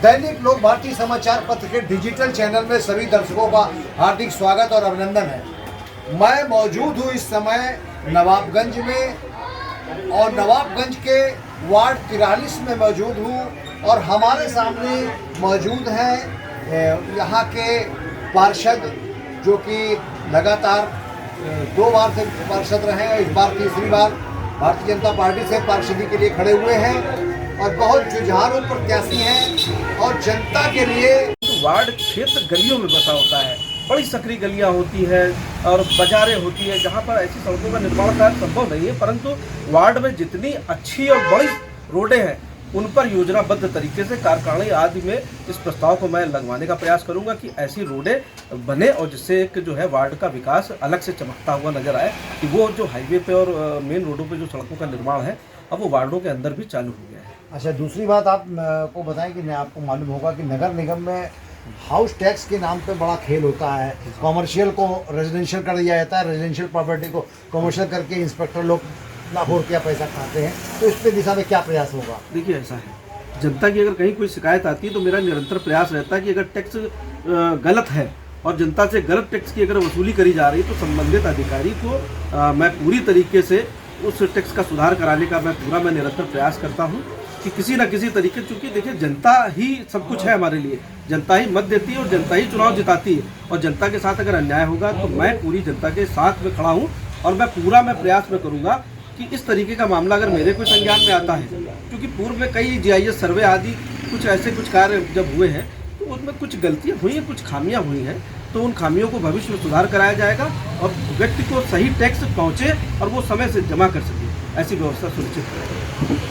दैनिक लोक भारती समाचार पत्र के डिजिटल चैनल में सभी दर्शकों का हार्दिक स्वागत और अभिनंदन है। मैं मौजूद हूँ इस समय नवाबगंज में और नवाबगंज के वार्ड 43 में मौजूद हूँ और हमारे सामने मौजूद हैं यहाँ के पार्षद जो कि लगातार 2 बार से पार्षद रहे हैं, इस बार तीसरी बार भारतीय जनता पार्टी से पार्षदी के लिए खड़े हुए हैं और बहुत जुझारू प्रत्याशी हैं और जनता के लिए वार्ड क्षेत्र गलियों में बसा होता है। बड़ी सकरी गलियां होती है और बाजारें होती है जहां पर ऐसी सड़कों का निर्माण कार्य संभव नहीं है, परंतु वार्ड में जितनी अच्छी और बड़ी रोडें हैं उन पर योजनाबद्ध तरीके से कार्यकारिणी आदि में इस प्रस्ताव को मैं लगवाने का प्रयास करूंगा कि ऐसी रोडें बने और जिससे एक जो है वार्ड का विकास अलग से चमकता हुआ नजर आए कि वो जो हाईवे पे और मेन रोडों पे जो सड़कों का निर्माण है अब वो वार्डों के अंदर भी चालू हो गया है। अच्छा, दूसरी बात आप को बताएं कि आपको मालूम होगा कि नगर निगम में हाउस टैक्स के नाम पे बड़ा खेल होता है। कॉमर्शियल को रेजिडेंशियल कर दिया जाता है, रेजिडेंशियल प्रॉपर्टी को कॉमर्शियल करके इंस्पेक्टर लोग लाखों रुपया पैसा खाते हैं, तो इस पे दिशा में क्या प्रयास होगा? देखिए, ऐसा है, जनता की अगर कहीं कोई शिकायत आती है तो मेरा निरंतर प्रयास रहता है कि अगर टैक्स गलत है और जनता से गलत टैक्स की अगर वसूली करी जा रही है तो संबंधित अधिकारी को मैं पूरी तरीके से उस टैक्स का सुधार कराने का मैं निरंतर प्रयास करता हूं कि किसी न किसी तरीके, चूँकि देखिए जनता ही सब कुछ है हमारे लिए, जनता ही मत देती है और जनता ही चुनाव जिताती है और जनता के साथ अगर अन्याय होगा तो मैं पूरी जनता के साथ में खड़ा हूँ और मैं प्रयास में करूँगा कि इस तरीके का मामला अगर मेरे कोई संज्ञान में आता है, क्योंकि पूर्व में कई GIS सर्वे आदि कुछ कार्य जब हुए हैं तो उसमें कुछ गलतियाँ हुई हैं, कुछ खामियाँ हुई हैं, तो उन खामियों को भविष्य में सुधार कराया जाएगा और व्यक्ति को सही टैक्स पहुँचे और वो समय से जमा कर सके, ऐसी व्यवस्था सुनिश्चित करें।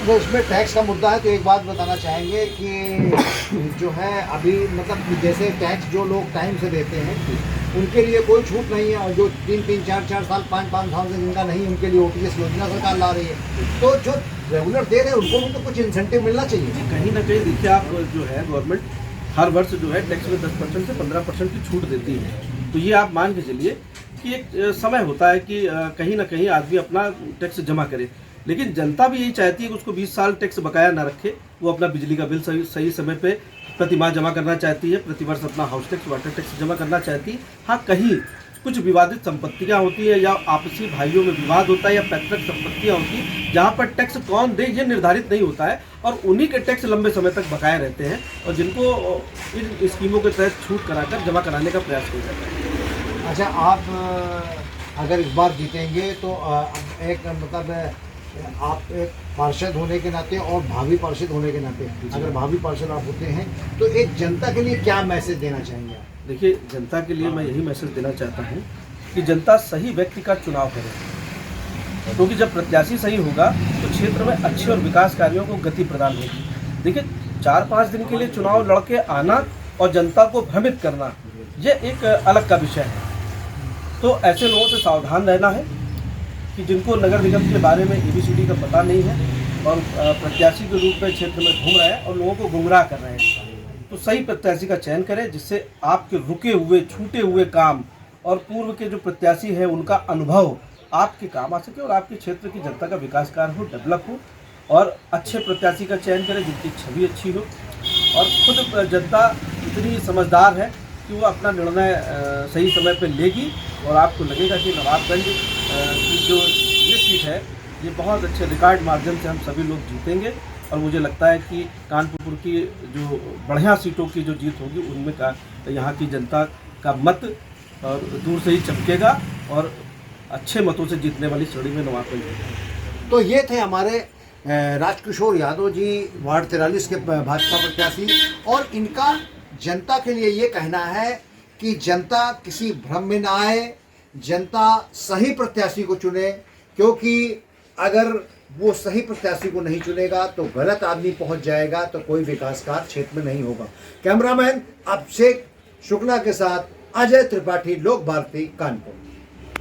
तो इसमें टैक्स का मुद्दा है तो एक बात बताना चाहेंगे कि जो है अभी मतलब जैसे टैक्स जो लोग टाइम से देते हैं उनके लिए कोई छूट नहीं है और जो 3-3, 4-4 साल 5-5 साल से जिनका नहीं उनके लिए OTS योजना सरकार ला रही है, तो जो रेगुलर दे रहे हैं उनको भी तो कुछ इंसेंटिव मिलना चाहिए। कहीं ना कहीं देखिए, आप जो है गवर्नमेंट हर वर्ष जो है टैक्स में 10% से 15% की छूट देती है, तो ये आप मान के चलिए कि एक समय होता है कि कहीं ना कहीं आदमी अपना टैक्स जमा करे, लेकिन जनता भी यही चाहती है कि उसको 20 साल टैक्स बकाया ना रखे, वो अपना बिजली का बिल सही समय पे प्रति माह जमा करना चाहती है, प्रतिवर्ष अपना हाउस टैक्स वाटर टैक्स जमा करना चाहती है। हाँ, कहीं कुछ विवादित संपत्तियां होती है या आपसी भाइयों में विवाद होता है या पैतृक संपत्तियां होती है जहां पर टैक्स कौन दे ये निर्धारित नहीं होता है और उन्हीं के टैक्स लंबे समय तक बकाया रहते हैं और जिनको इन स्कीमों के तहत छूट कराकर जमा कराने का प्रयास किया जाता है। अच्छा, आप अगर इस बार जीतेंगे तो एक मतलब आप एक पार्षद होने के नाते और भावी पार्षद होने के नाते अगर भावी पार्षद आप होते हैं तो एक जनता के लिए क्या मैसेज देना चाहेंगे आप? देखिए, जनता के लिए मैं यही मैसेज देना चाहता हूँ कि जनता सही व्यक्ति का चुनाव करे, क्योंकि जब प्रत्याशी सही होगा तो क्षेत्र में अच्छे और विकास कार्यों को गति प्रदान होगी। देखिए, 4-5 दिन के लिए चुनाव लड़के आना और जनता को भ्रमित करना ये एक अलग का विषय है, तो ऐसे लोगों से सावधान रहना है कि जिनको नगर निगम के बारे में ABCD का पता नहीं है और प्रत्याशी के रूप में क्षेत्र में घूम रहे हैं और लोगों को गुमराह कर रहे हैं, तो सही प्रत्याशी का चयन करें जिससे आपके रुके हुए छूटे हुए काम और पूर्व के जो प्रत्याशी हैं उनका अनुभव आपके काम आ सके और आपके क्षेत्र की जनता का विकास कार्य हो, डेवलप हो और अच्छे प्रत्याशी का चयन करें जिनकी छवि अच्छी हो और खुद जनता इतनी समझदार है कि वो अपना निर्णय सही समय पर लेगी और आपको लगेगा कि नवाबगंज की जो ये सीट है ये बहुत अच्छे रिकॉर्ड मार्जिन से हम सभी लोग जीतेंगे और मुझे लगता है कि कानपुर की जो बढ़िया सीटों की जो जीत होगी उनमें का यहाँ की जनता का मत और दूर से ही चमकेगा और अच्छे मतों से जीतने वाली श्रेणी में नवाबगंज। तो ये थे हमारे राजकिशोर यादव जी, वार्ड 43 के भाजपा प्रत्याशी, और इनका जनता के लिए ये कहना है कि जनता किसी भ्रम में ना आए, जनता सही प्रत्याशी को चुने, क्योंकि अगर वो सही प्रत्याशी को नहीं चुनेगा तो गलत आदमी पहुंच जाएगा तो कोई विकास कार्य क्षेत्र में नहीं होगा। कैमरामैन अभिषेक शुक्ला के साथ अजय त्रिपाठी, लोक भारती, कानपुर।